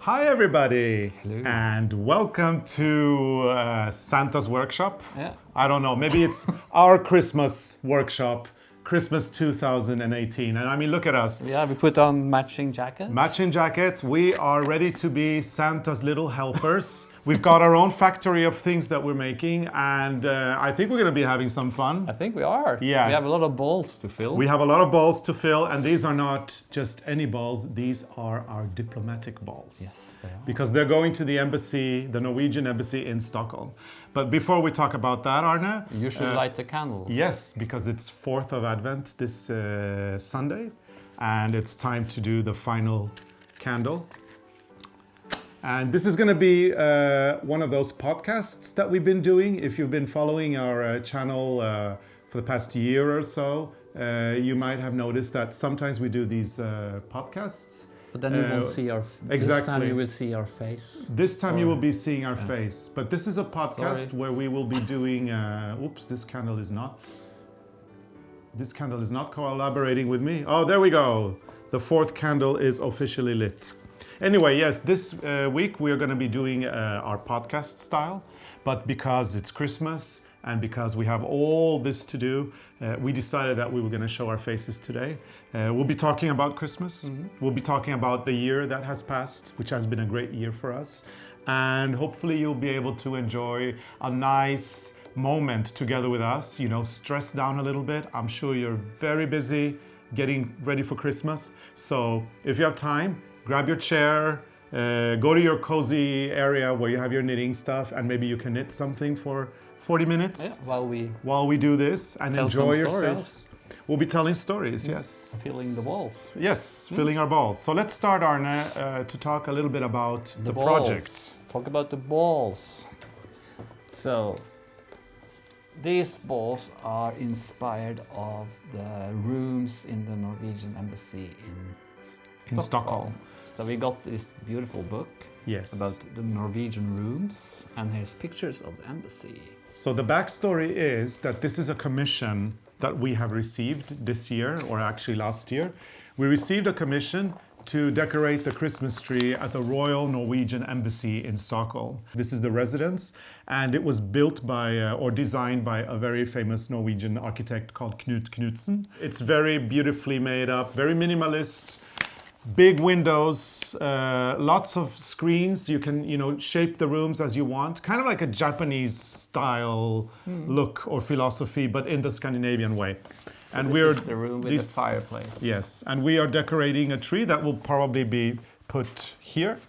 Hi everybody, Hello. and welcome to Santa's workshop. Yeah. I don't know, maybe it's our Christmas workshop, Christmas 2018. And I mean, look at us. Yeah, we put on matching jackets. Matching jackets, we are ready to be Santa's little helpers. We've got our own factory of things that we're making, and I think we're going to be having some fun. I think we are. Yeah. We have a lot of balls to fill. We have a lot of balls to fill, and these are not just any balls, these are our diplomatic balls. Yes, they are. Because they're going to the embassy, the Norwegian embassy in Stockholm. But before we talk about that, Arne. You should light the candles. Yes, because it's 4th of Advent this Sunday, and it's time to do the final candle. And this is going to be one of those podcasts that we've been doing. If you've been following our channel for the past year or so, you might have noticed that sometimes we do these podcasts. But then you won't see our exactly. This time you will see our face. This time you will be seeing our face. But this is a podcast where we will be doing... oops, this candle is not collaborating with me. Oh, there we go. The 4th candle is officially lit. Anyway, yes, this week we are going to be doing our podcast style, but because it's Christmas and because we have all this to do, we decided that we were going to show our faces today. We'll be talking about Christmas. Mm-hmm. We'll be talking about the year that has passed, which has been a great year for us. And hopefully you'll be able to enjoy a nice moment together with us, you know, stress down a little bit. I'm sure you're very busy getting ready for Christmas. So if you have time, grab your chair, go to your cozy area where you have your knitting stuff, and maybe you can knit something for 40 minutes while we do this and enjoy yourselves. Stories. We'll be telling stories, yes. Filling the balls. Yes, filling our balls. So let's start, Arne, to talk a little bit about the project. Talk about the balls. So, these balls are inspired of the rooms in the Norwegian embassy in Stockholm. So we got this beautiful book about the Norwegian rooms, and here's pictures of the embassy. So the backstory is that this is a commission that we have received this year, or actually last year. We received a commission to decorate the Christmas tree at the Royal Norwegian Embassy in Stockholm. This is the residence, and it was built by or designed by a very famous Norwegian architect called Knut Knudsen. It's very beautifully made up, very minimalist. Big windows, lots of screens. You can, shape the rooms as you want. Kind of like a Japanese style look or philosophy, but in the Scandinavian way. And this is the room with the fireplace. Yes, and we are decorating a tree that will probably be put here.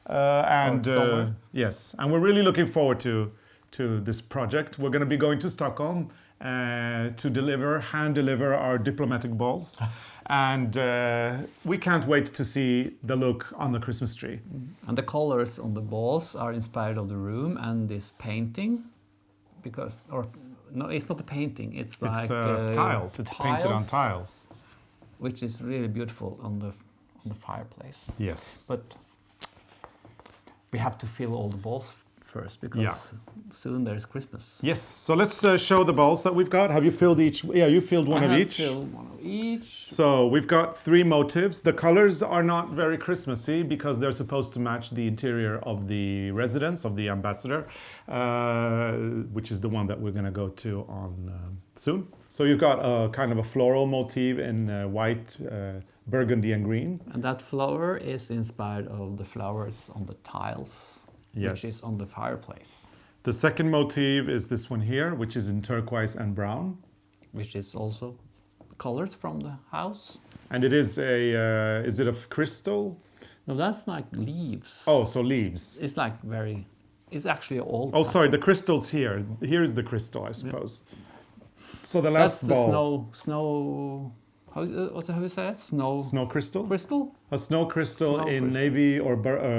Yes, and we're really looking forward to this project. We're going to be going to Stockholm to hand deliver our diplomatic balls. And we can't wait to see the look on the Christmas tree. And the colors on the balls are inspired of the room and this painting, no, it's not a painting. It's like tiles. It's painted on tiles, which is really beautiful on the fireplace. Yes, but we have to fill all the balls first because soon there's Christmas. Yes, so let's show the balls that we've got. Have you filled each? Yeah, you filled one of each. Filled one of each. So we've got 3 motifs. The colors are not very Christmassy because they're supposed to match the interior of the residence of the ambassador, which is the one that we're going to go to on soon. So you've got a kind of a floral motif in white, burgundy and green. And that flower is inspired of the flowers on the tiles. Yes. Which is on the fireplace. The second motif is this one here, which is in turquoise and brown. Which is also colors from the house. And it is is it of crystal? No, that's like leaves. Oh, so leaves. It's like it's actually old. Oh, sorry, the crystal's here. Here is the crystal, I suppose. So the last ball. That's the snow, how you say it? Snow crystal? Crystal? A snow crystal in navy or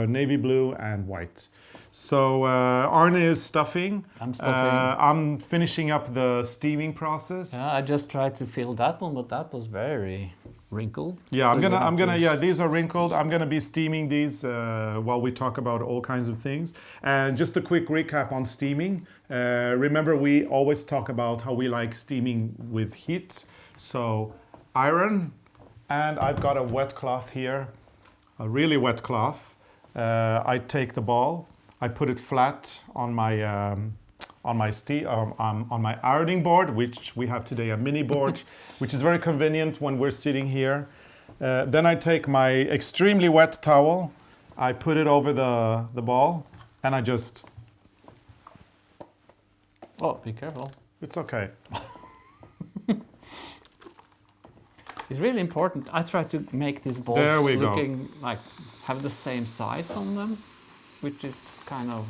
navy blue and white. So Arne is stuffing. I'm stuffing. I'm finishing up the steaming process. Yeah, I just tried to fill that one, but that was very wrinkled. Yeah, so yeah, these are wrinkled. I'm gonna be steaming these while we talk about all kinds of things. And just a quick recap on steaming. Remember, we always talk about how we like steaming with heat. So iron, and I've got a wet cloth here, a really wet cloth. I take the ball, I put it flat on my on my ironing board, which we have today a mini board, which is very convenient when we're sitting here. Then I take my extremely wet towel, I put it over the ball, and I just... Oh, be careful. It's okay. It's really important. I try to make these balls looking like have the same size on them, which is kind of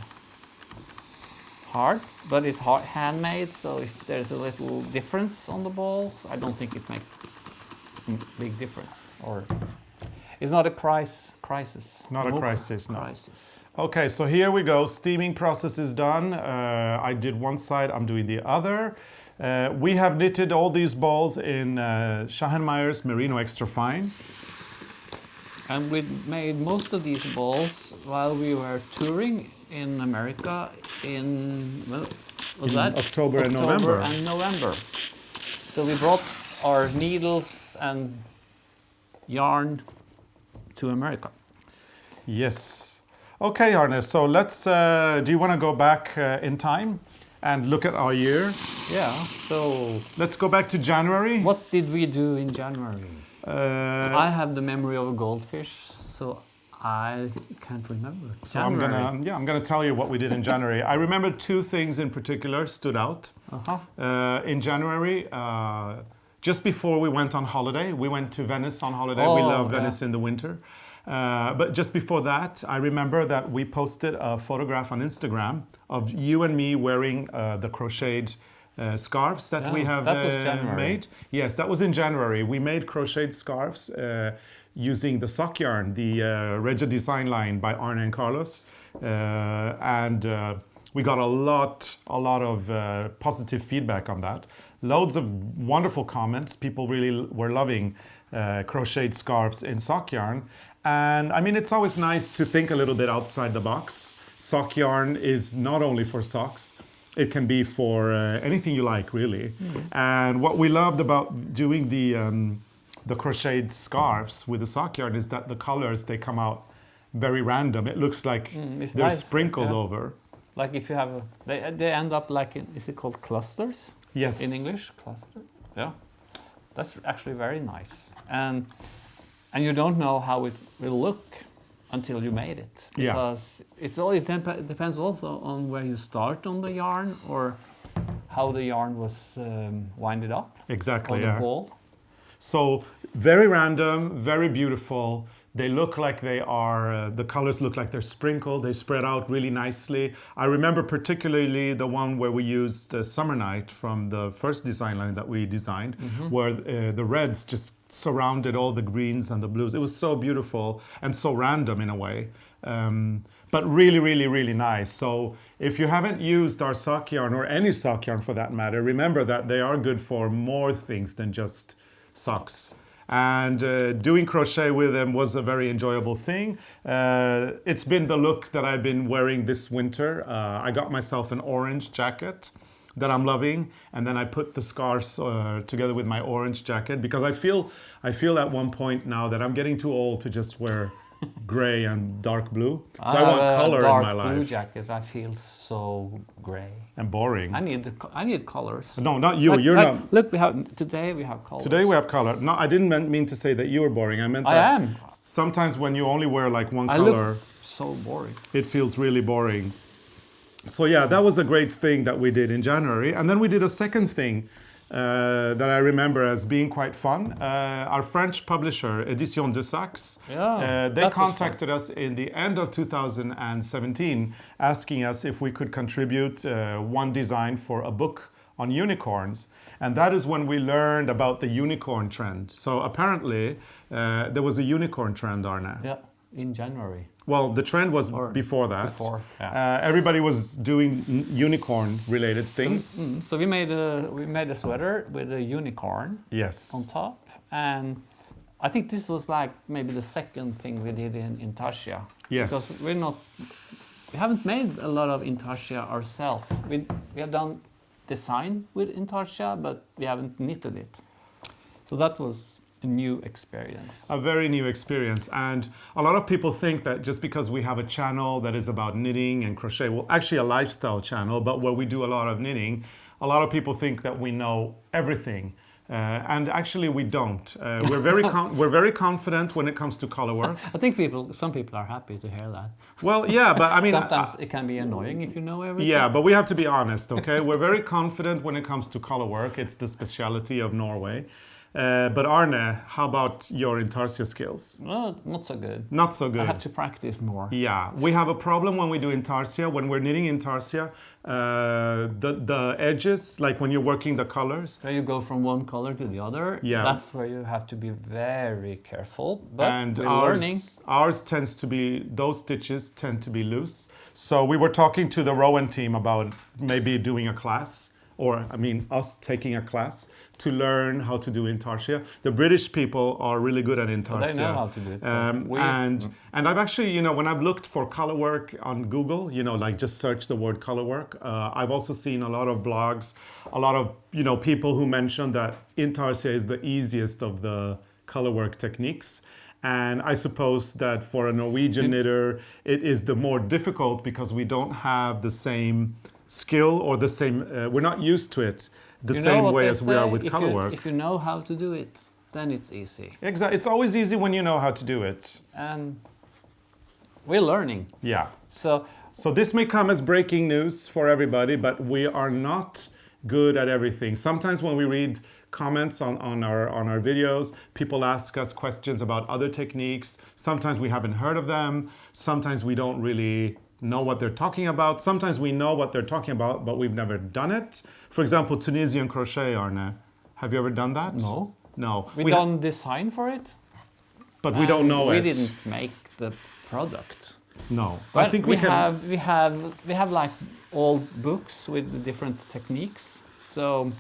hard, but it's handmade, so if there's a little difference on the balls, I don't think it makes a big difference. Or it's not a crisis. Not a crisis, no. Crisis. Okay, so here we go. Steaming process is done. I did one side, I'm doing the other. We have knitted all these balls in Schachenmeyer's Merino Extra Fine. And we made most of these balls while we were touring in America in, well, was that? October and November. So we brought our needles and yarn to America. Yes. Okay, Arne, so let's, do you want to go back in time and look at our year? Yeah, so... Let's go back to January. What did we do in January? I have the memory of a goldfish, so I can't remember. So I'm gonna tell you what we did in January. I remember two things in particular stood out. In January, just before we went on holiday, we went to Venice on holiday. We love Venice in the winter. But just before that, I remember that we posted a photograph on Instagram of you and me wearing the crocheted scarves that we have made. Yes, that was in January. We made crocheted scarves using the sock yarn, the Regia design line by ARNE CARLOS. And we got a lot of positive feedback on that. Loads of wonderful comments. People really were loving crocheted scarves in sock yarn. And I mean, it's always nice to think a little bit outside the box. Sock yarn is not only for socks, it can be for anything you like, really. And what we loved about doing the crocheted scarves with the sock yarn is that the colors, they come out very random. It looks like they're nice, sprinkled over. Like if you have, they end up like, is it called clusters? Yes. In English, cluster. Yeah, that's actually very nice. And you don't know how it will look until you made it, because it depends also on where you start on the yarn or how the yarn was winded up. Exactly. On the ball. So very random, very beautiful. They look like they are, the colors look like they're sprinkled. They spread out really nicely. I remember particularly the one where we used Summer Night from the first design line that we designed, where the reds just surrounded all the greens and the blues. It was so beautiful and so random in a way, but really, really, really nice. So if you haven't used our sock yarn, or any sock yarn for that matter, remember that they are good for more things than just socks. And doing crochet with them was a very enjoyable thing. It's been the look that I've been wearing this winter. I got myself an orange jacket that I'm loving, and then I put the scarves together with my orange jacket, because I feel at one point now that I'm getting too old to just wear gray and dark blue. So I want color in my life. Dark blue jacket, I feel so gray and boring. I need colors. No, not you. You're not. Look, today we have colors. Today we have color. No, I didn't mean to say that you were boring. I meant that I am. Sometimes when you only wear like one I color, look so boring. It feels really boring. So yeah, that was a great thing that we did in January. And then we did a second thing that I remember as being quite fun. Our French publisher, Éditions de Saxe, they contacted us in the end of 2017, asking us if we could contribute one design for a book on unicorns. And that is when we learned about the unicorn trend. So apparently there was a unicorn trend, Arne. Yeah, in January. Well, the trend was before that. Everybody was doing unicorn-related things. So we made a sweater with a unicorn. Yes. On top, and I think this was like maybe the second thing we did in intarsia. Yes. Because we haven't made a lot of intarsia ourselves. We have done design with intarsia, but we haven't knitted it. So that was a new experience. A very new experience. And a lot of people think that just because we have a channel that is about knitting and crochet, well, actually a lifestyle channel, but where we do a lot of knitting, a lot of people think that we know everything. And actually we don't. We're very confident when it comes to color work. I think some people are happy to hear that. Well, yeah, but I mean... Sometimes it can be annoying if you know everything. Yeah, but we have to be honest, okay? We're very confident when it comes to color work. It's the speciality of Norway. But Arne, how about your intarsia skills? Well, not so good. Not so good. I have to practice more. Yeah, we have a problem when we do intarsia. When we're knitting intarsia, the edges, like when you're working the colors. So you go from one color to the other. Yeah. That's where you have to be very careful. But And we're learning. ours tends to be, those stitches tend to be loose. So we were talking to the Rowan team about maybe doing a class, or I mean us taking a class to learn how to do intarsia. The British people are really good at intarsia. They know how to do it. And I've actually, you know, when I've looked for color work on Google, you know, like just search the word color work, I've also seen a lot of blogs, a lot of, you know, people who mention that intarsia is the easiest of the color work techniques. And I suppose that for a Norwegian knitter, it is the more difficult because we don't have the same skill or the same, we're not used to it the same way as we are with color work. If you know how to do it, then it's easy. Exactly. It's always easy when you know how to do it. And we're learning. Yeah. So this may come as breaking news for everybody, but we are not good at everything. Sometimes when we read comments on our videos, people ask us questions about other techniques. Sometimes we haven't heard of them. Sometimes we don't really know what they're talking about. Sometimes we know what they're talking about, but we've never done it. For example, Tunisian crochet, Arne. Have you ever done that? No. No. We don't design for it. But we don't know it. We didn't make the product. No. But I think we have like old books with the different techniques. So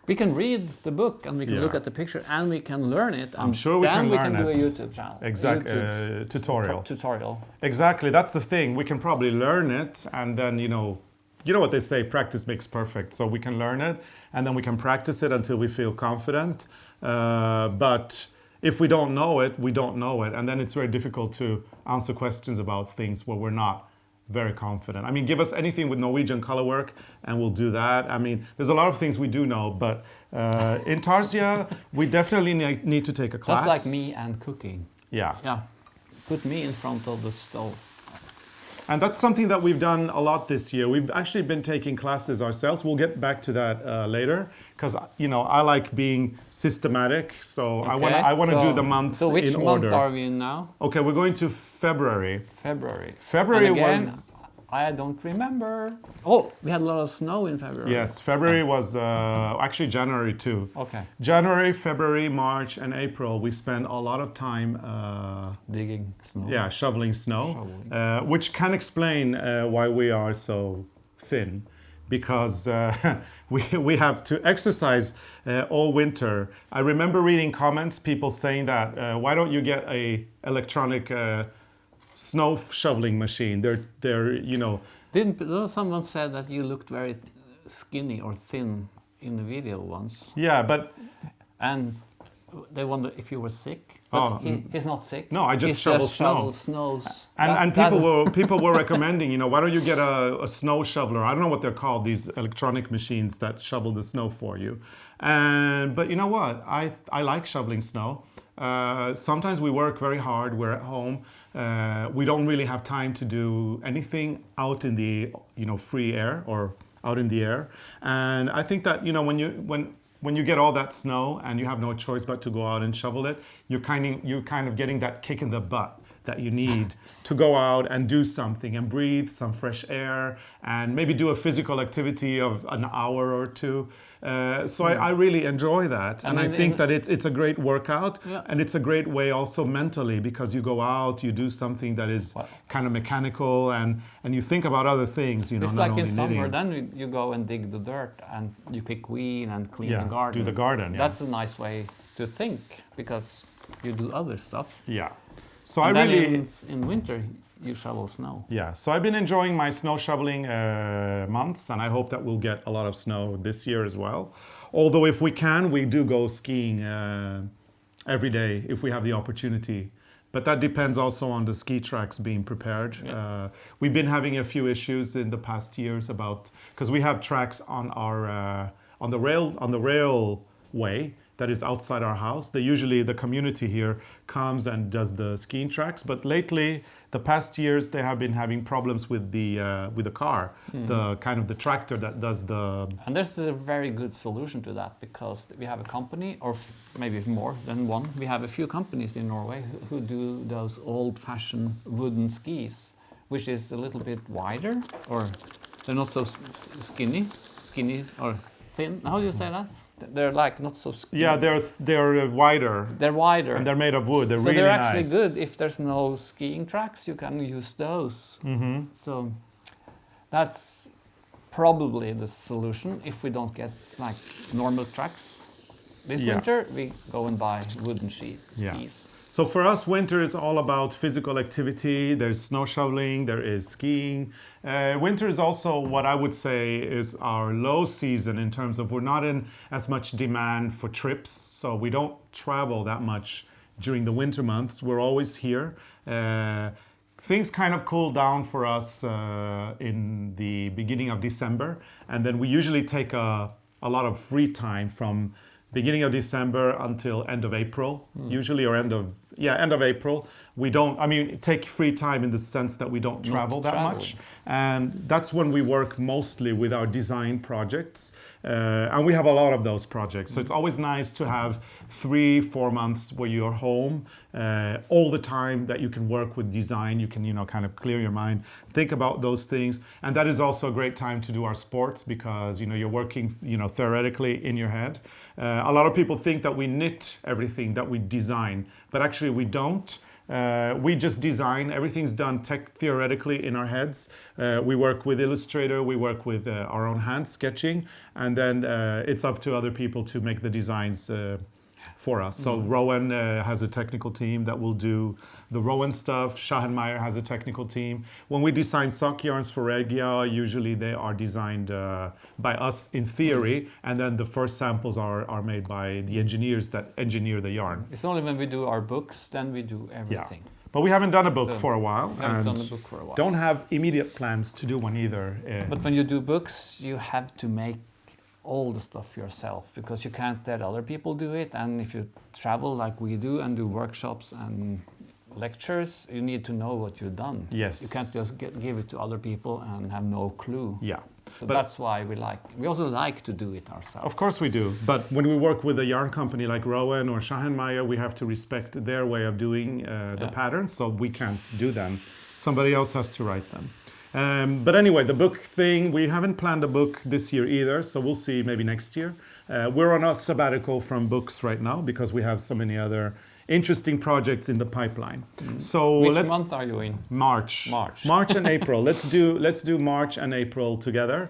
we can read the book and we can look at the picture and we can learn it. I'm sure we can learn it. Then we can do a YouTube channel. Exactly. Tutorial. Exactly. That's the thing. We can probably learn it and then, you know what they say, practice makes perfect. So we can learn it and then we can practice it until we feel confident. But if we don't know it, we don't know it. And then it's very difficult to answer questions about things where we're not very confident. I mean, give us anything with Norwegian color work and we'll do that. I mean, there's a lot of things we do know, but intarsia, we definitely need to take a class. That's like me and cooking. Yeah. Yeah. Put me in front of the stove. And that's something that we've done a lot this year. We've actually been taking classes ourselves. We'll get back to that later because, you know, I like being systematic. So okay. I want to do the months in order. So which month are we in now? Okay, we're going to February. February again, was... I don't remember. Oh, we had a lot of snow in February. Yes, February was actually January too. Okay. January, February, March, and April, we spent a lot of time digging snow. Yeah, shoveling snow, which can explain why we are so thin, because we have to exercise all winter. I remember reading comments, people saying that why don't you get a electronic snow shoveling machine? They're you know. Didn't someone said that you looked very skinny or thin in the video once? Yeah, but and they wonder if you were sick. But he's not sick. No, I just shovel snow. Snows. And people were recommending, you know, why don't you get a snow shoveler? I don't know what they're called, these electronic machines that shovel the snow for you. But you know what? I like shoveling snow. Sometimes we work very hard. We're at home. We don't really have time to do anything out in the, you know, free air or out in the air. And I think that, you know, when you get all that snow and you have no choice but to go out and shovel it, you're kind of getting that kick in the butt that you need to go out and do something and breathe some fresh air and maybe do a physical activity of an hour or two. So I really enjoy that. And I think that it's a great workout, and it's a great way also mentally, because you go out, you do something that is kind of mechanical, and you think about other things, you know, it's not like only in summer, knitting. then you go and dig the dirt and you pick weed and clean the garden. Do the garden, That's a nice way to think, because you do other stuff. Yeah. So and then in winter, you shovel snow. Yeah, so I've been enjoying my snow shoveling months, and I hope that we'll get a lot of snow this year as well. Although if we can, we do go skiing every day if we have the opportunity. But that depends also on the ski tracks being prepared. Yeah. We've been having a few issues in the past years because we have tracks on our on the railway that is outside our house. Usually the community here comes and does the skiing tracks. But lately, the past years, they have been having problems with the car, the kind of the tractor that does the. And there's a very good solution to that, because we have a company, or maybe more than one. We have a few companies in Norway who do those old-fashioned wooden skis, which is a little bit wider, or they're not so skinny or thin. How do you say that? They're like not so skinny. Yeah, they're wider. They're wider. And they're made of wood. They're so really they're nice. actually good. If there's no skiing tracks, you can use those. Mm-hmm. So that's probably the solution. If we don't get like normal tracks this winter, we go and buy wooden skis. Yeah. So for us, winter is all about physical activity. There's snow shoveling, there is skiing. Winter is also what I would say is our low season in terms of we're not in as much demand for trips. So we don't travel that much during the winter months. We're always here. Things kind of cool down for us in the beginning of December. And then we usually take a lot of free time from beginning of December until end of April, usually, or end of April. We don't, take free time in the sense that we don't travel that much. And that's when we work mostly with our design projects. And we have a lot of those projects. So it's always nice to have 3-4 months where you're home all the time, that you can work with design. You can, kind of clear your mind, think about those things. And that is also a great time to do our sports, because, you're working, theoretically in your head. A lot of people think that we knit everything that we design, but actually we don't. We just design. Everything's done theoretically in our heads. We work with Illustrator. We work with our own hand sketching. And then it's up to other people to make the designs for us. So Rowan has a technical team that will do the Rowan stuff. Schahenmeyer has a technical team. When we design sock yarns for Regia, usually they are designed by us in theory, and then the first samples are made by the engineers that engineer the yarn. It's only when we do our books, then we do everything. Yeah. But we haven't done a book for a while. Don't have immediate plans to do one either. But when you do books, you have to make all the stuff yourself, because you can't let other people do it. And if you travel like we do and do workshops and lectures, you need to know what you've done. Yes. You can't just give it to other people and have no clue. Yeah. So that's why we also like to do it ourselves. Of course we do. But when we work with a yarn company like Rowan or Schahenmeyer, we have to respect their way of doing the patterns, so we can't do them. Somebody else has to write them. But anyway, the book thing, we haven't planned a book this year either, so we'll see maybe next year. We're on a sabbatical from books right now because we have so many other interesting projects in the pipeline. So which month are you in? March. March and April. Let's do March and April together,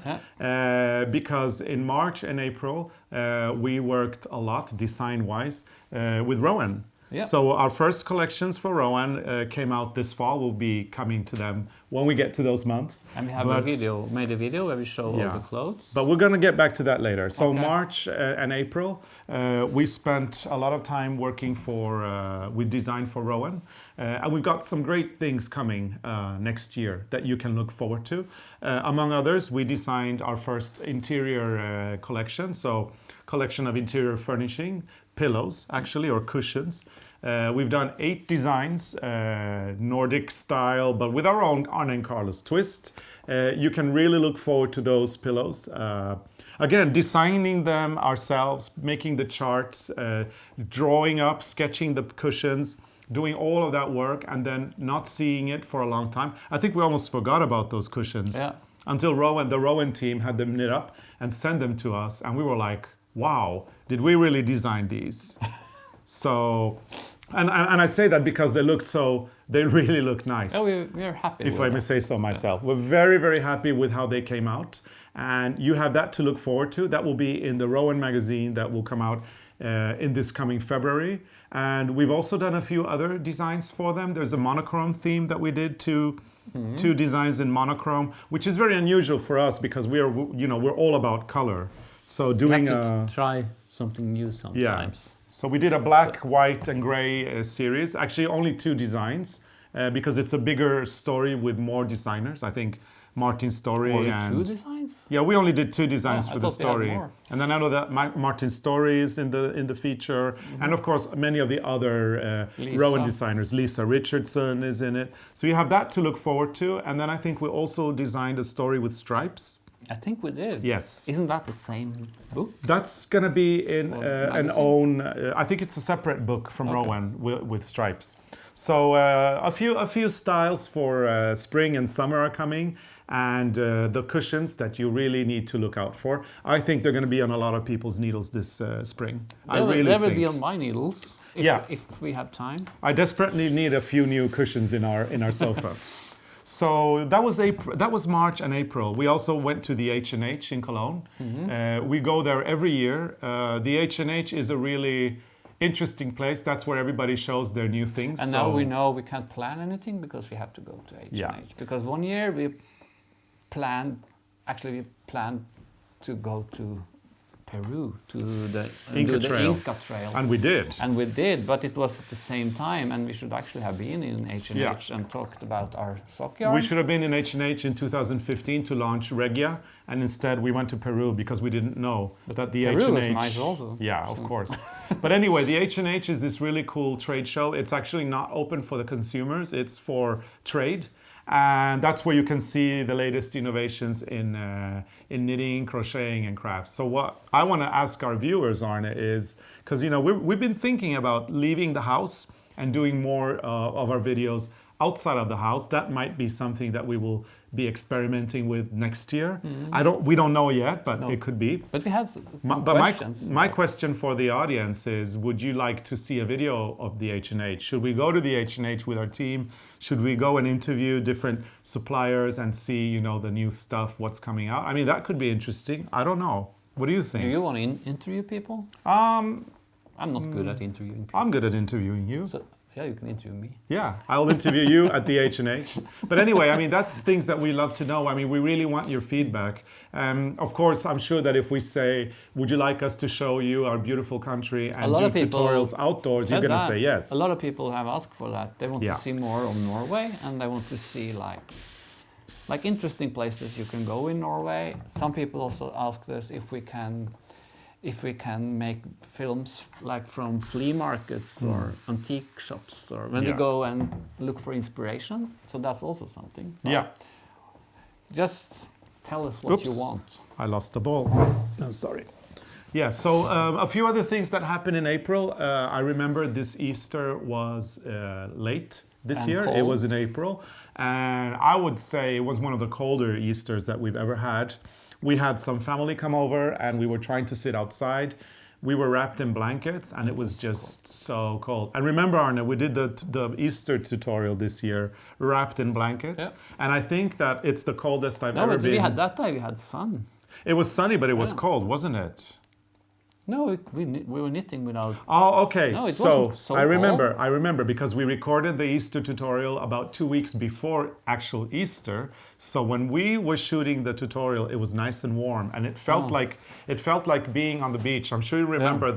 because in March and April we worked a lot design-wise with Rowan. Yeah. So our first collections for Rowan came out this fall. We'll be coming to them when we get to those months. And we have made a video where we show all the clothes. But we're going to get back to that later. So March and April, we spent a lot of time working with design for Rowan. And we've got some great things coming next year that you can look forward to. Among others, we designed our first interior collection. So collection of interior furnishing, pillows actually, or cushions. We've done 8 designs, Nordic style, but with our own ARNE CARLOS twist. You can really look forward to those pillows. Again, designing them ourselves, making the charts, drawing up, sketching the cushions, doing all of that work, and then not seeing it for a long time. I think we almost forgot about those cushions until the Rowan team had them knit up and sent them to us, and we were like, wow, did we really design these? So, and I say that because they really look nice. Oh, we're happy. If I may say so myself. We're very, very happy with how they came out. And you have that to look forward to. That will be in the Rowan magazine that will come out in this coming February. And we've also done a few other designs for them. There's a monochrome theme that we did two designs in monochrome, which is very unusual for us because we're all about color. So doing you have to try something new sometimes. So we did a black, white, and gray series. Actually, only 2 designs because it's a bigger story with more designers. I think Martin's story Or and 2 designs? yeah, we only did 2 designs Oh, I for the thought we had story, more. and then I know that Martin's story is in the feature, and of course many of the other Rowan designers. Lisa Richardson is in it, so you have that to look forward to. And then I think we also designed a story with stripes. I think we did. Yes. Isn't that the same book? That's going to be in an magazine? own. I think it's a separate book from Rowan with stripes. So a few styles for spring and summer are coming, and the cushions that you really need to look out for. I think they're going to be on a lot of people's needles this spring. They will be on my needles if we have time. I desperately need a few new cushions in our sofa. So that was April. That was March and April. We also went to the H&H in Cologne. We go there every year. The H&H is a really interesting place. That's where everybody shows their new things. And now we know we can't plan anything because we have to go to H&H. Yeah. Because one year we planned to go to Peru to the Inca Trail. Inca Trail. And we did. And we did, but it was at the same time, and we should actually have been in H&H Yeah. and talked about our sock yarn. We should have been in H&H in 2015 to launch Regia, and instead we went to Peru because we didn't know that the Peru H&H... is nice also. Yeah, of course. But anyway, the H&H is this really cool trade show. It's actually not open for the consumers. It's for trade. And that's where you can see the latest innovations in knitting, crocheting, and crafts. So what I want to ask our viewers, Arne, is, because we've been thinking about leaving the house and doing more of our videos outside of the house. That might be something that we will be experimenting with next year. We don't know yet, but it could be. But we had some But questions. my question for the audience is, would you like to see a video of the H&H? Should we go to the H&H with our team? Should we go and interview different suppliers and see, the new stuff, what's coming out? I mean, that could be interesting. I don't know. What do you think? Do you want to interview people? I'm not good at interviewing people. I'm good at interviewing you. So, yeah, you can interview me. Yeah, I'll interview you at the H&H. But anyway, I mean, that's things that we love to know. I mean, we really want your feedback. Of course, I'm sure that if we say, would you like us to show you our beautiful country and do tutorials outdoors, you're going to say yes. A lot of people have asked for that. They want Yeah. to see more of Norway, and they want to see like interesting places you can go in Norway. Some people also ask us if we can make films like from flea markets or antique shops, or when you go and look for inspiration. So that's also something. Yeah. Just tell us what you want. I lost the ball. I'm sorry. Yeah, so a few other things that happened in April. I remember this Easter was late this And year. It cold. was in April. And I would say it was one of the colder Easters that we've ever had. We had some family come over and we were trying to sit outside. We were wrapped in blankets and it was just so cold. And remember, Arne, we did the Easter tutorial this year, wrapped in blankets. Yeah. And I think that it's the coldest I've No, ever but been. we had that time. We had sun. It was sunny, but it was Yeah. cold, wasn't it? No, we were knitting without. Oh, okay. No, it so wasn't so I remember because we recorded the Easter tutorial about 2 weeks before actual Easter. So when we were shooting the tutorial, it was nice and warm, and it felt like being on the beach. I'm sure you remember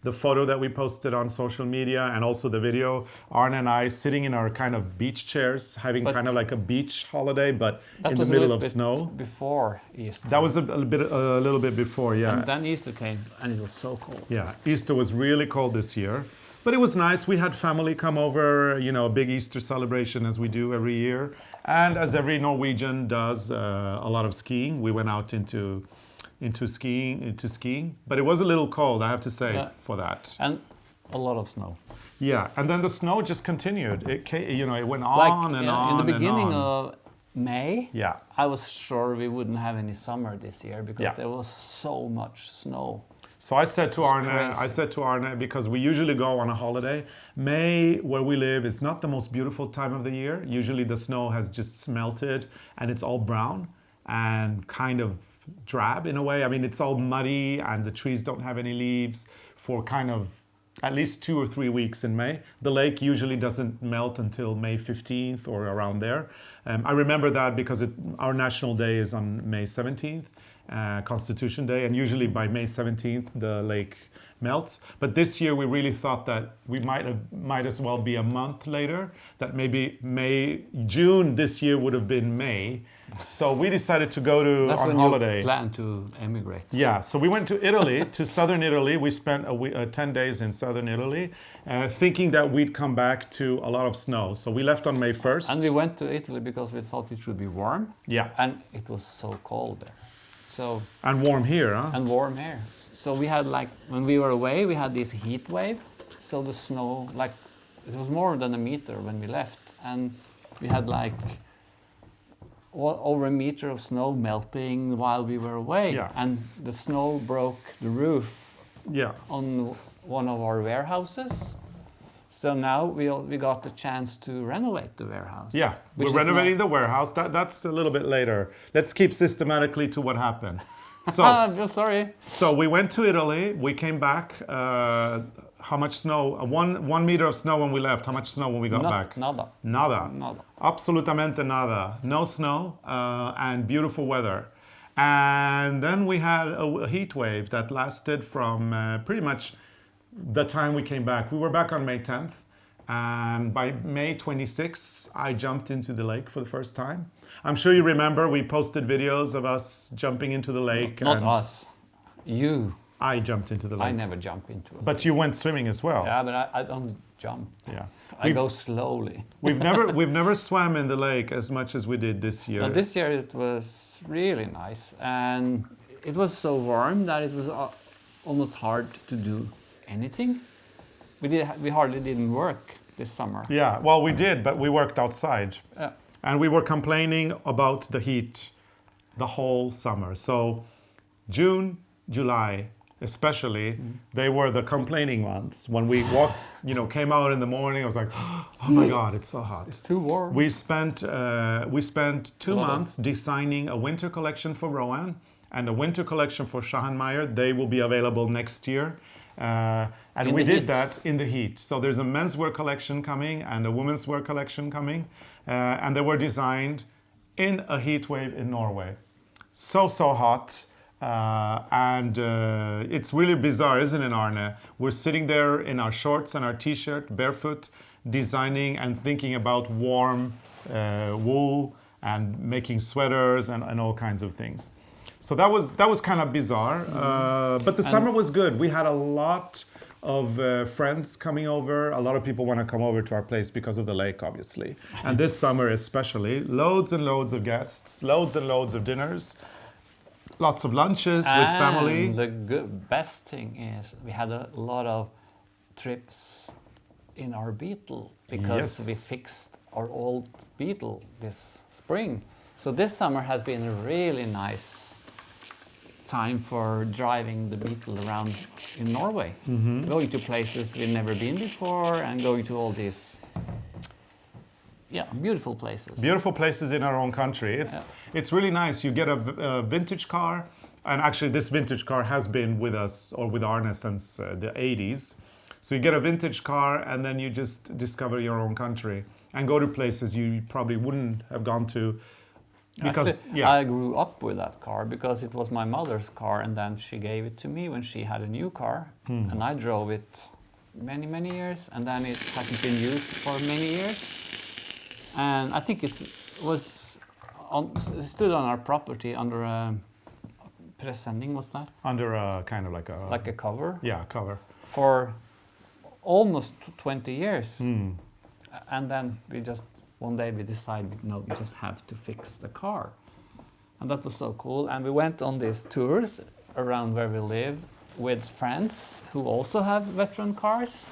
the photo that we posted on social media and also the video. Arne and I sitting in our kind of beach chairs, having kind of like a beach holiday, but in the middle of snow. Before Easter. That was a little bit before, yeah. And then Easter came, and it was so cold. Yeah, Easter was really cold this year, but it was nice. We had family come over, a big Easter celebration as we do every year. And as every Norwegian does, a lot of skiing. We went out into skiing, but it was a little cold, I have to say, for that. And a lot of snow. Yeah, and then the snow just continued. It went on and on. In the beginning and on. of May, Yeah. I was sure we wouldn't have any summer this year because Yeah. there was so much snow. So I said to Arne, because we usually go on a holiday, May, where we live, is not the most beautiful time of the year. Usually the snow has just melted and it's all brown and kind of drab in a way. I mean, it's all muddy and the trees don't have any leaves for kind of at least 2 or 3 weeks in May. The lake usually doesn't melt until May 15th or around there. I remember that because our national day is on May 17th. Constitution Day, and usually by May 17th the lake melts. But this year we really thought that we might as well be a month later. That maybe June this year would have been May. So we decided to go to That's on when holiday. you plan to emigrate. Yeah, so we went to Italy, to southern Italy. We spent 10 days in southern Italy, thinking that we'd come back to a lot of snow. So we left on May 1st. And we went to Italy because we thought it would be warm. Yeah. And it was so cold there. So And warm here, huh? and warm here. So we had like, when we were away, we had this heat wave. So the snow, like, it was more than a meter when we left. And we had like over a meter of snow melting while we were away. Yeah. And the snow broke the roof Yeah. on one of our warehouses. So now we got the chance to renovate the warehouse. Yeah, which we're is renovating the warehouse. That's a little bit later. Let's keep systematically to what happened. So, I'm sorry. so we went to Italy. We came back. How much snow? 1 meter of snow when we left. How much snow when we got back? Nada. Nada. Nada. Absolutamente nada. No snow and beautiful weather. And then we had a heat wave that lasted from pretty much the time we came back. We were back on May 10th. And by May 26th, I jumped into the lake for the first time. I'm sure you remember we posted videos of us jumping into the lake. Not and us. You. I jumped into the lake. I never jump into it. But you went swimming as well. Yeah, but I don't jump. Yeah. I go slowly. we've never swam in the lake as much as we did this year. But this year it was really nice, and it was so warm that it was almost hard to do anything. We hardly didn't work this summer. Yeah, well, we did, but we worked outside. Yeah. And we were complaining about the heat the whole summer. So June, July, especially, they were the complaining months. When we came out in the morning, I was like, oh my God, it's so hot. It's too warm. We spent 2 months designing a winter collection for Rowan and a winter collection for Schahenmeyer. They will be available next year. And we did that in the heat. So there's a menswear collection coming and a women's wear collection coming. And they were designed in a heat wave in Norway. So hot. And it's really bizarre, isn't it, Arne? We're sitting there in our shorts and our t-shirt, barefoot, designing and thinking about warm wool and making sweaters and all kinds of things. So that was kind of bizarre, but the summer was good. We had a lot of friends coming over. A lot of people want to come over to our place because of the lake, obviously. And this summer especially, loads and loads of guests, loads and loads of dinners, lots of lunches with family. And the best thing is we had a lot of trips in our Beetle because we fixed our old Beetle this spring. So this summer has been a really nice time for driving the Beetle around in Norway, going to places we've never been before and going to all these beautiful places. Beautiful places in our own country. It's really nice. You get a vintage car, and actually this vintage car has been with us or with Arne since the 80s. So you get a vintage car and then you just discover your own country and go to places you probably wouldn't have gone to. Because actually, I grew up with that car because it was my mother's car, and then she gave it to me when she had a new car, and I drove it many years, and then it hasn't been used for many years. And I think it stood on our property under a presenning, what's that? Under a kind of like a cover. Yeah, cover. For almost 20 years. And then one day we decided, no, we just have to fix the car. And that was so cool. And we went on these tours around where we live with friends who also have veteran cars.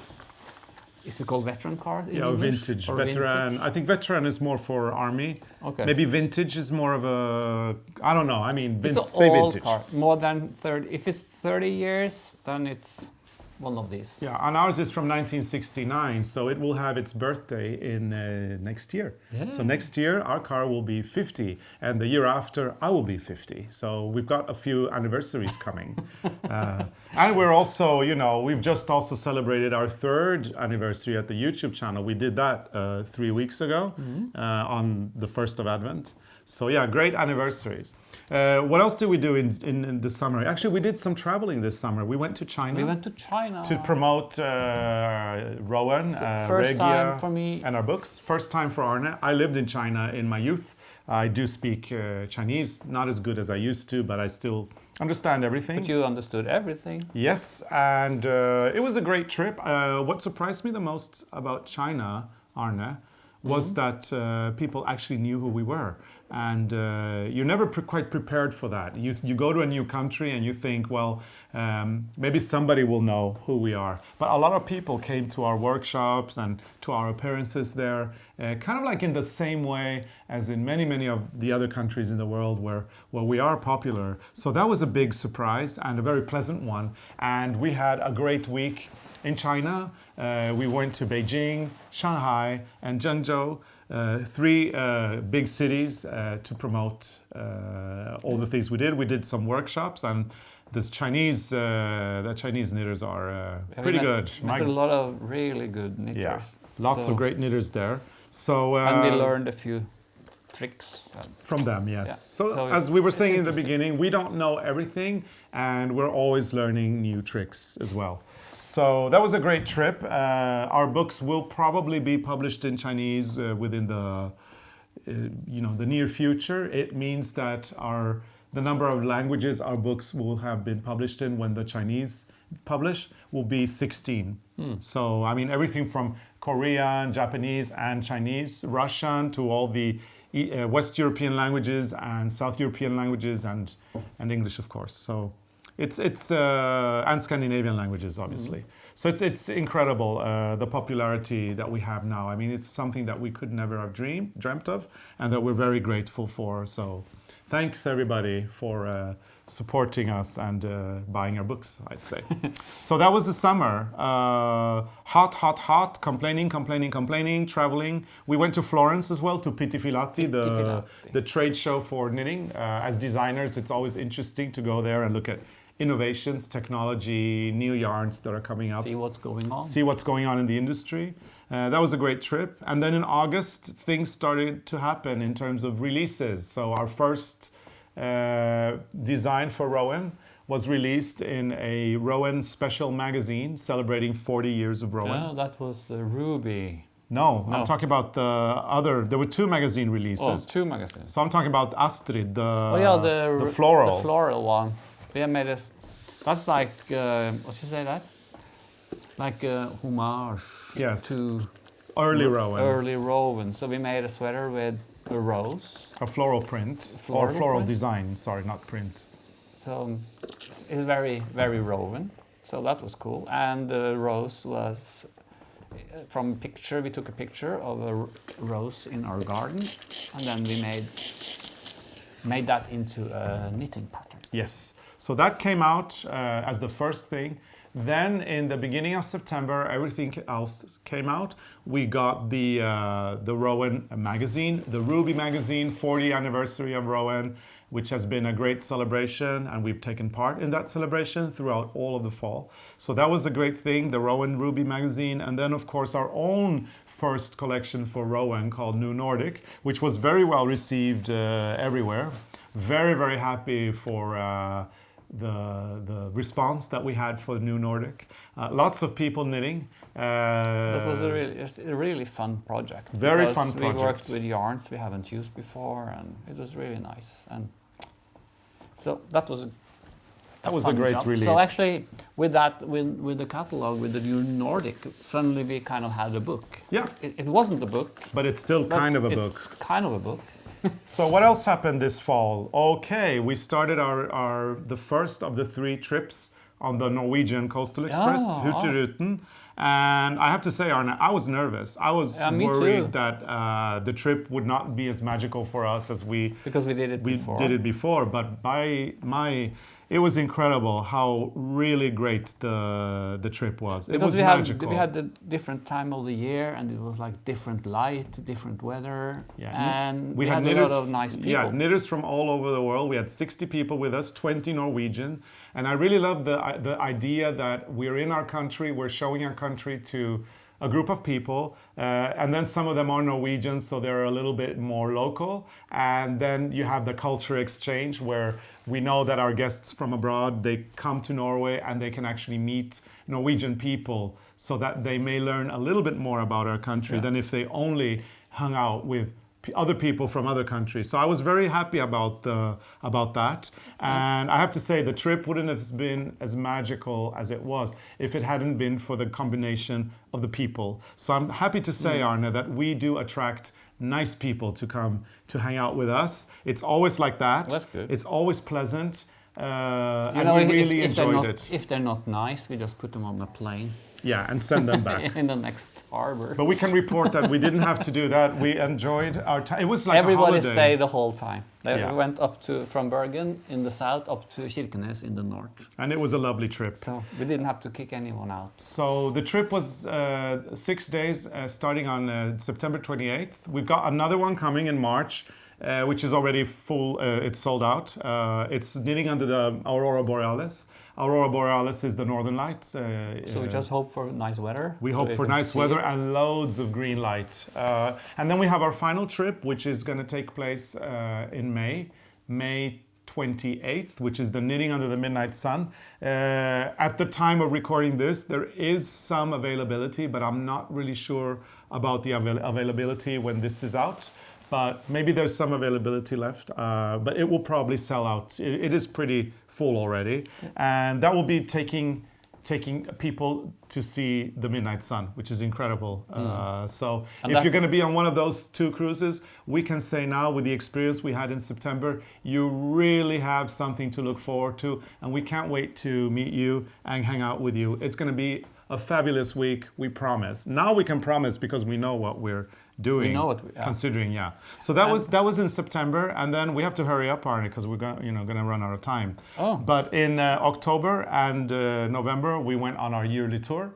Is it called veteran cars in English? Vintage. Or Veteran. vintage? I think veteran is more for army. Okay. Maybe vintage is more of a, I don't know. I mean, It's say an old vintage. car, more than 30. If it's 30 years, then it's one of these. Yeah, and ours is from 1969, so it will have its birthday in next year. Yeah. So next year our car will be 50, and the year after I will be 50. So we've got a few anniversaries coming. And we're also, you know, we've just also celebrated our 3rd anniversary at the YouTube channel. We did that 3 weeks ago on the 1st of Advent. So yeah, great anniversaries. What else did we do in the summer? Actually, we did some traveling this summer. We went to China. We went to China To promote Rowan, first Regia, time for me. and our books. First time for Arne. I lived in China in my youth. I do speak Chinese, not as good as I used to, but I still understand everything. But you understood everything. Yes, and it was a great trip. What surprised me the most about China, Arne, was that people actually knew who we were. And you're never quite prepared for that. You go to a new country and you think, well, maybe somebody will know who we are. But a lot of people came to our workshops and to our appearances there, kind of like in the same way as in many, many of the other countries in the world where we are popular. So that was a big surprise and a very pleasant one. And we had a great week in China. We went to Beijing, Shanghai, and Zhengzhou. 3 big cities to promote all the things we did. We did some workshops, and the Chinese knitters are pretty good. Met a lot of really good knitters. Yeah, lots of great knitters there. So and we learned a few tricks from them. Yes. Yeah. So as we were saying in the beginning, we don't know everything, and we're always learning new tricks as well. So that was a great trip. Our books will probably be published in Chinese within the near future. It means that the number of languages our books will have been published in when the Chinese publish will be 16. So I mean everything from Korean, Japanese, and Chinese, Russian to all the West European languages and South European languages and English, of course. So. It's and Scandinavian languages, obviously. So it's incredible the popularity that we have now. I mean, it's something that we could never have dreamt of, and that we're very grateful for. So, thanks everybody for supporting us and buying our books, I'd say. So that was the summer. Hot, complaining, traveling. We went to Florence as well, to Pitti Filati, the trade show for knitting. As designers, it's always interesting to go there and look at innovations, technology, new yarns that are coming up. See what's going on. See what's going on in the industry. That was a great trip. And then in August, things started to happen in terms of releases. So our first design for Rowan was released in a Rowan special magazine celebrating 40 years of Rowan. No, that was the Ruby. No, I'm talking about the other. There were 2 magazine releases. Oh, 2 magazines. So I'm talking about Astrid, the floral. The floral one. We have made that's like, what you say that? Like a homage to early Rowan. Early Rowan. So we made a sweater with a rose. A floral print. Or floral design, sorry, not print. So it's very, very Rowan. So that was cool. And the rose was from a picture. We took a picture of a rose in our garden, and then we made that into a knitting pattern. Yes. So that came out as the first thing. Then in the beginning of September, everything else came out. We got the Rowan magazine, the Ruby magazine, 40th anniversary of Rowan, which has been a great celebration, and we've taken part in that celebration throughout all of the fall. So that was a great thing, the Rowan Ruby magazine. And then of course our own first collection for Rowan called New Nordic, which was very well received everywhere. Very, very happy for the response that we had for New Nordic. Lots of people knitting. That was a really fun project. Very fun project. We worked with yarns we haven't used before, and it was really nice. And so that was a great job. release. So actually, with the catalog, with the New Nordic, suddenly we kind of had a book. Yeah. It wasn't a book. But it's still kind of a book. It's kind of a book. So what else happened this fall? Okay, we started the first of the 3 trips on the Norwegian Coastal Express, Hurtigruten. And I have to say, Arne, I was nervous. I was worried that the trip would not be as magical for us as because we did it before. But It was incredible how really great the trip was. It was Because magical. we had the different time of the year, and it was like different light, different weather, Yeah. and We we had a knitters, lot of nice people. Yeah, knitters from all over the world. We had 60 people with us, 20 Norwegian. And I really love the idea that we're in our country, we're showing our country to a group of people, and then some of them are Norwegians, so they're a little bit more local. And then you have the culture exchange where we know that our guests from abroad, they come to Norway and they can actually meet Norwegian people so that they may learn a little bit more about our country than if they only hung out with other people from other countries. So I was very happy about that. And I have to say the trip wouldn't have been as magical as it was if it hadn't been for the combination of the people. So I'm happy to say, Arne, that we do attract nice people to come to hang out with us. It's always like that. That's good. It's always pleasant. And know, we if- really if they're enjoyed not, it. If they're not nice, we just put them on a plane Yeah, and send them back. in the next harbor. But we can report that we didn't have to do that. We enjoyed our time. It was like Everybody a holiday. stayed the whole time. They Yeah. went up to from Bergen in the south up to Kirkenes in the north. And it was a lovely trip. So we didn't have to kick anyone out. So the trip was 6 days, starting on September 28th. We've got another one coming in March, which is already full. It's sold out. It's knitting under the Aurora Borealis. Aurora Borealis is the northern lights. So we just hope for nice weather. We so hope we for can nice see weather it. and loads of green light. And then we have our final trip, which is going to take place in May 28th, which is the Knitting Under the Midnight Sun. At the time of recording this, there is some availability, but I'm not really sure about the availability when this is out. But maybe there's some availability left, but it will probably sell out. It is pretty full already. And that will be taking people to see the Midnight Sun, which is incredible. So And if that- you're going to be on one of those two cruises, we can say now with the experience we had in September, you really have something to look forward to. And we can't wait to meet you and hang out with you. It's going to be a fabulous week, we promise. Now we can promise because we know what we're doing. We know what considering, yeah. So that was in September, and then we have to hurry up, Arne, because we're going to run out of time. Oh. But in October and November, we went on our yearly tour.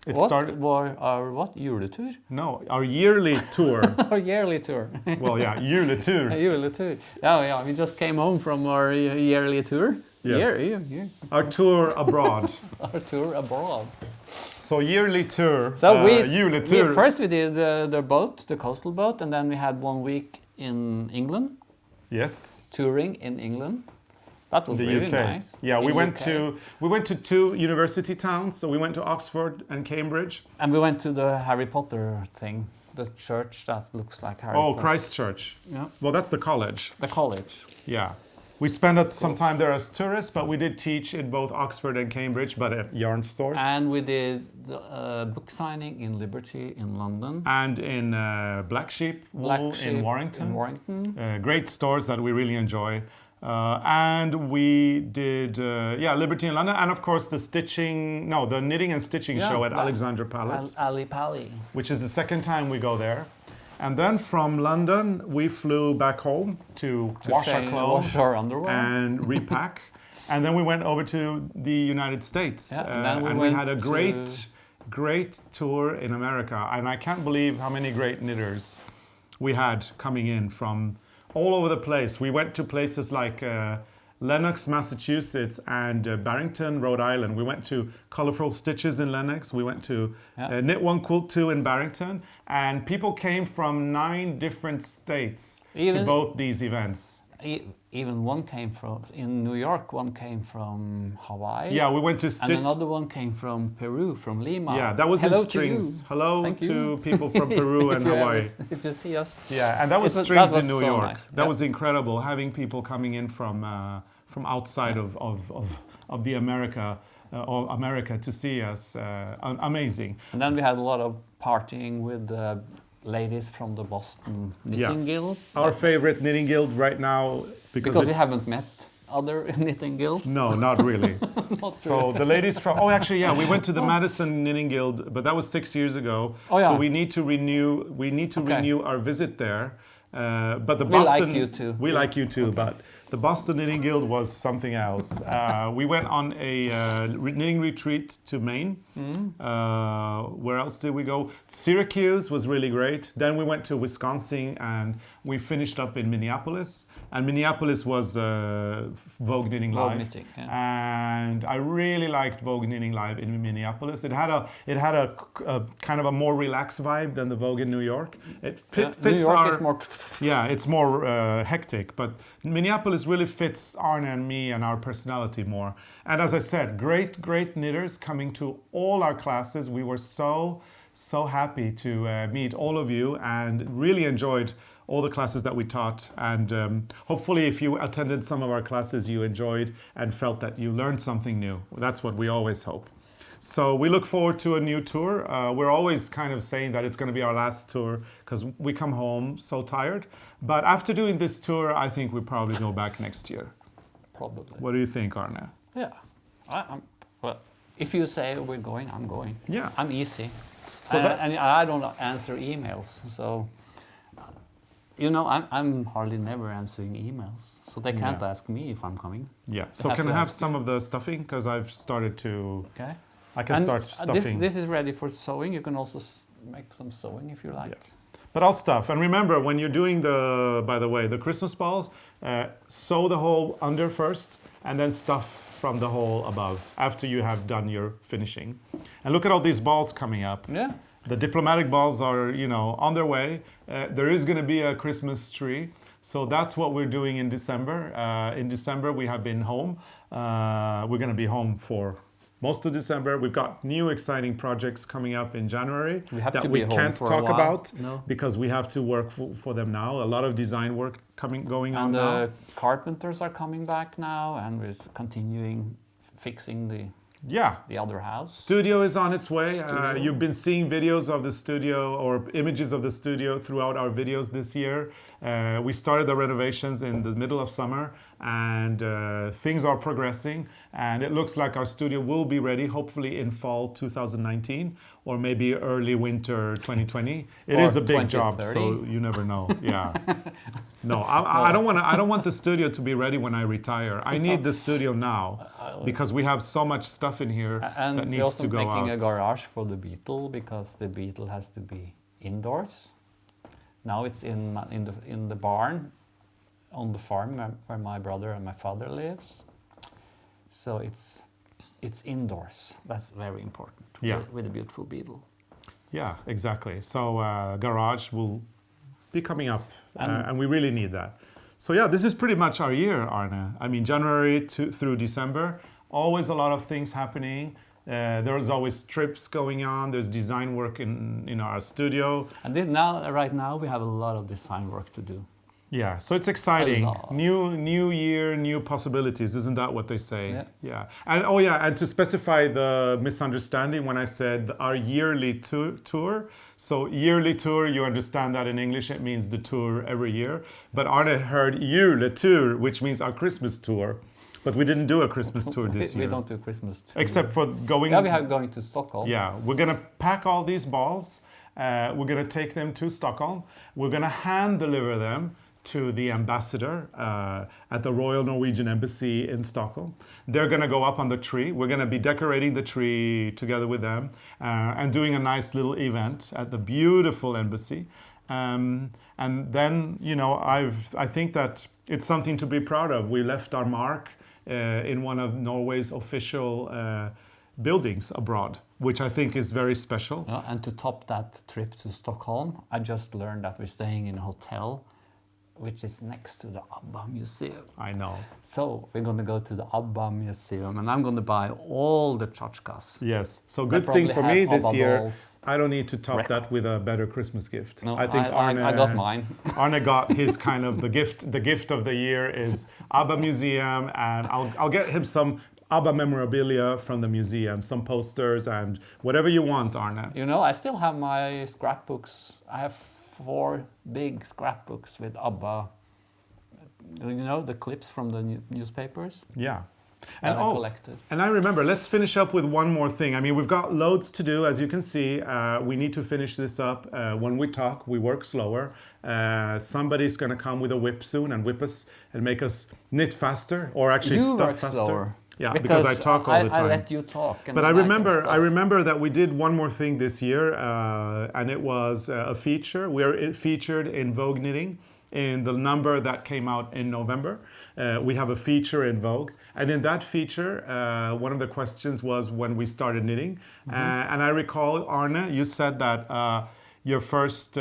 It started. What juletur? No, our yearly tour. Our yearly tour. Well, yeah, yearly tour. A yearly tour. Oh yeah, we just came home from our yearly tour. Yes. Yeah. Our tour abroad. Our tour abroad. So yearly tour. So yearly tour. first we did the boat, the coastal boat, and then we had 1 week in England, Yes. touring in England. That was The really UK. nice. Yeah, In we went UK. to 2 university towns. So we went to Oxford and Cambridge. And we went to the Harry Potter thing, the church that looks like Harry Oh, Potter. Christchurch. Yeah. Well, that's the college. The college. Yeah. We spent some time there as tourists, but we did teach in both Oxford and Cambridge, but at yarn stores. And we did the book signing in Liberty in London. And in Black Sheep Wool Sheep in Warrington. In Warrington. Great stores that we really enjoy. And we did, Liberty in London. And of course, the knitting and stitching show at Alexandra Palace, Ali Pali. which is the second time we go there. And then from London, we flew back home to wash our clothes Wash our underwear. and repack. And then we went over to the United States. Yeah, and then we we went had a to- great tour in America. And I can't believe how many great knitters we had coming in from all over the place. We went to places like Lenox, Massachusetts, and Barrington, Rhode Island. We went to Colourful Stitches in Lenox. We went to Knit One Quilt Two in Barrington. And people came from 9 different states to both these events. Even one came from, in New York, one came from Hawaii. Yeah, we went to And another one came from Peru, from Lima. Yeah, that was Hello in strings. To you. Hello Thank to you. people from Peru and Hawaii. If you see us. Yeah, and that was That strings was in New so York. nice. That Yeah. was incredible, having people coming in from outside of the America to see us. Amazing. And then we had a lot of partying with the ladies from the Boston Knitting Guild. Our favorite knitting guild right now Because we it's- haven't met other knitting guilds. No, not really. Not So really. the ladies from we went to the Madison Knitting Guild, but that was 6 years ago. Oh, yeah. So we need to renew. We need to Okay. renew our visit there. But the We like Boston. you too. We like you too, but The Boston Knitting Guild was something else. We went on a knitting retreat to Maine. Where else did we go? Syracuse was really great. Then we went to Wisconsin and we finished up in Minneapolis. And Minneapolis was Vogue Knitting Live. Vogue Knitting, yeah. And I really liked Vogue Knitting Live in Minneapolis. It had a kind of a more relaxed vibe than the Vogue in New York. It fits New York our... is more... Yeah, it's more hectic, but Minneapolis really fits Arne and me and our personality more. And as I said, great knitters coming to all our classes. We were so happy to meet all of you and really enjoyed all the classes that we taught. And hopefully if you attended some of our classes, you enjoyed and felt that you learned something new. That's what we always hope. So we look forward to a new tour. We're always kind of saying that it's going to be our last tour because we come home so tired. But after doing this tour, I think we'll probably go back next year. Probably. What do you think, Arne? Yeah. Well, if you say we're going, I'm going. Yeah. I'm easy. So and I don't answer emails. So, you know, I'm hardly never answering emails. So they can't ask me if I'm coming. Yeah. So can I have some of the stuffing? Because I've started to... Okay. I can start stuffing. This is ready for sewing. You can also make some sewing if you like. Yeah. But I'll stuff. And remember, when you're doing by the way, the Christmas balls, sew the hole under first and then stuff from the hole above after you have done your finishing. And look at all these balls coming up. Yeah. The diplomatic balls are, you know, on their way. There is going to be a Christmas tree. So that's what we're doing in December. In December, we have been home. We're going to be home for most of December. We've got new exciting projects coming up in January that we can't talk about because we have to work for them now. A lot of design work going on now. And the carpenters are coming back now, and we're continuing fixing the other house. Studio is on its way. You've been seeing videos of the studio or images of the studio throughout our videos this year. We started the renovations in the middle of summer and things are progressing, and it looks like our studio will be ready hopefully in fall 2019 or maybe early winter 2020. It is a big job, so you never know. Yeah. No, I don't want the studio to be ready when I retire. I need the studio now because we have so much stuff in here that needs to go out. And we're also making a garage for the Beetle because the Beetle has to be indoors. Now it's in the barn on the farm where my brother and my father lives. So it's indoors. That's very important with a beautiful Beetle. Yeah, exactly. So garage will be coming up and we really need that. So yeah, this is pretty much our year, Arne. I mean, January through December, always a lot of things happening. There's always trips going on. There's design work in our studio. And right now, we have a lot of design work to do. Yeah, so it's exciting. New year, new possibilities. Isn't that what they say? Yeah. And to specify the misunderstanding when I said our yearly tour. So yearly tour, you understand that in English it means the tour every year. But Arne heard le tour, which means our Christmas tour. But we didn't do a Christmas tour this year. We don't do Christmas tour. Except for going... Yeah, we are going to Stockholm. Yeah, we're going to pack all these balls. We're going to take them to Stockholm. We're going to hand deliver them to the ambassador at the Royal Norwegian Embassy in Stockholm. They're going to go up on the tree. We're going to be decorating the tree together with them and doing a nice little event at the beautiful embassy. And then, I think that it's something to be proud of. We left our mark in one of Norway's official buildings abroad, which I think is very special. And to top that trip to Stockholm, I just learned that we're staying in a hotel which is next to the ABBA Museum. I know. So we're going to go to the ABBA Museum and I'm going to buy all the tchotchkes. Yes. So good thing for me this year, I don't need to top that with a better Christmas gift. No, I think I got mine. Arne got his kind of the gift of the year is ABBA Museum, and I'll get him some ABBA memorabilia from the museum, some posters and whatever you want, Arne. I still have my scrapbooks. I have 4 big scrapbooks with ABBA. The clips from the newspapers. Yeah. that And I collected. and I remember, let's finish up with one more thing. I mean, we've got loads to do, as you can see. We need to finish this up. When we talk, we work slower. Somebody's going to come with a whip soon and whip us and make us knit faster, or actually You stuff work faster. slower. Yeah, because I talk all the time. I let you talk. And But then can I stop. remember that we did one more thing this year, and it was a feature. We're featured in Vogue Knitting in the number that came out in November. We have a feature in Vogue, and in that feature, one of the questions was when we started knitting. And I recall, Arne, you said that your first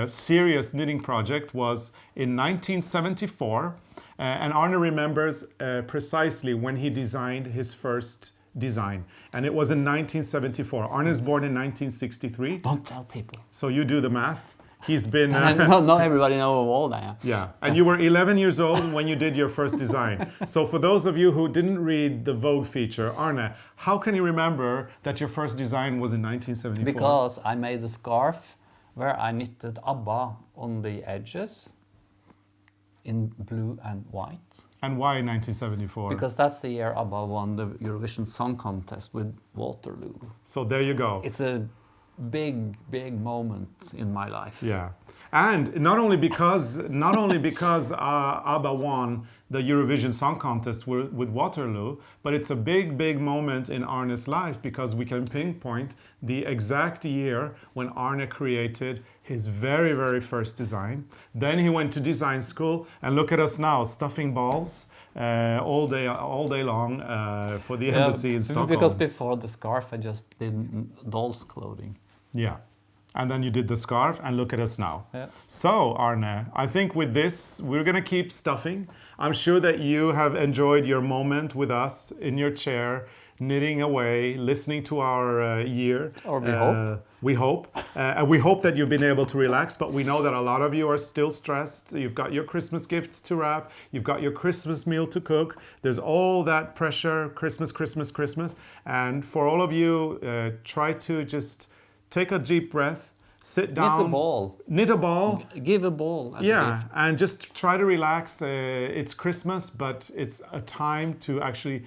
serious knitting project was in 1974. And Arne remembers precisely when he designed his first design. And it was in 1974. Arne is born in 1963. Don't tell people. So you do the math. He's been... Not everybody knows how old I am. Yeah, and you were 11 years old when you did your first design. So for those of you who didn't read the Vogue feature, Arne, how can you remember that your first design was in 1974? Because I made a scarf where I knitted ABBA on the edges in blue and white. And why 1974? Because that's the year ABBA won the Eurovision Song Contest with Waterloo. So there you go. It's a big, big moment in my life. Yeah, and not only because ABBA won the Eurovision Song Contest with Waterloo, but it's a big, big moment in Arne's life because we can pinpoint the exact year when Arne created his very, very first design. Then he went to design school, and look at us now, stuffing balls all day long for the embassy in Stockholm. Because before the scarf, I just did dolls' clothing. Yeah. And then you did the scarf, and look at us now. Yeah. So, Arne, I think with this, we're going to keep stuffing. I'm sure that you have enjoyed your moment with us in your chair, knitting away, listening to our year. Or we hope. We hope. And we hope that you've been able to relax, but we know that a lot of you are still stressed. You've got your Christmas gifts to wrap. You've got your Christmas meal to cook. There's all that pressure, Christmas, Christmas, Christmas. And for all of you, try to just take a deep breath, sit down. Knit a ball. Knit a ball. Give a ball. As a Yeah, gift. and just try to relax. It's Christmas, but it's a time to actually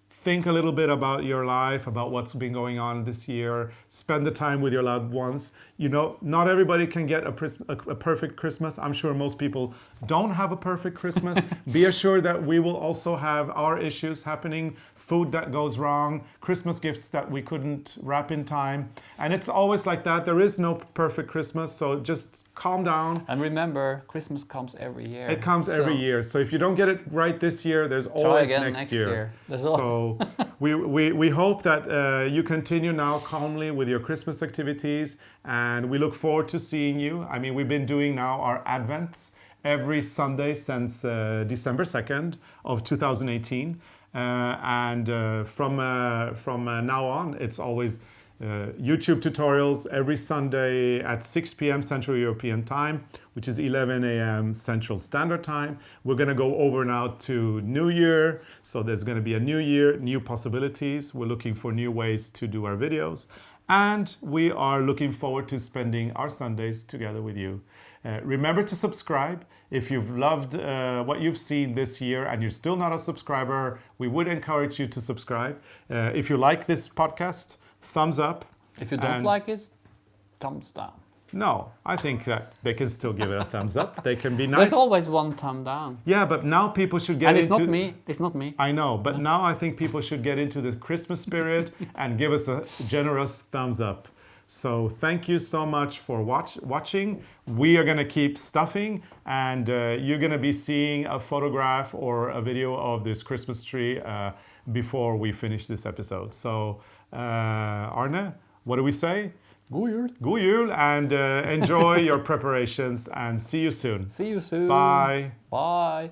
think a little bit about your life, about what's been going on this year. Spend the time with your loved ones. You know, not everybody can get a perfect Christmas. I'm sure most people don't have a perfect Christmas. Be assured that we will also have our issues happening, food that goes wrong, Christmas gifts that we couldn't wrap in time. And it's always like that. There is no perfect Christmas, so just calm down. And remember, Christmas comes every year. It comes every year. So if you don't get it right this year, there's always again next year. There's So we hope that you continue now calmly with your Christmas activities, and we look forward to seeing you. I mean, we've been doing now our Advents every Sunday since December 2nd of 2018. From now on, it's always YouTube tutorials every Sunday at 6 p.m. Central European Time, which is 11 a.m. Central Standard Time. We're going to go over now to New Year. So there's going to be a new year, new possibilities. We're looking for new ways to do our videos. And we are looking forward to spending our Sundays together with you. Remember to subscribe. If you've loved what you've seen this year and you're still not a subscriber, we would encourage you to subscribe. If you like this podcast, thumbs up. If you don't like it, thumbs down. No, I think that they can still give it a thumbs up. They can be nice. There's always one thumb down. Yeah, but now people should get And it's into... not me. It's not me. I know, but now I think people should get into the Christmas spirit and give us a generous thumbs up. So thank you so much for watching. We are going to keep stuffing, and you're going to be seeing a photograph or a video of this Christmas tree before we finish this episode. So Arne, what do we say? God jul. God jul, and enjoy your preparations, and see you soon. See you soon. Bye. Bye.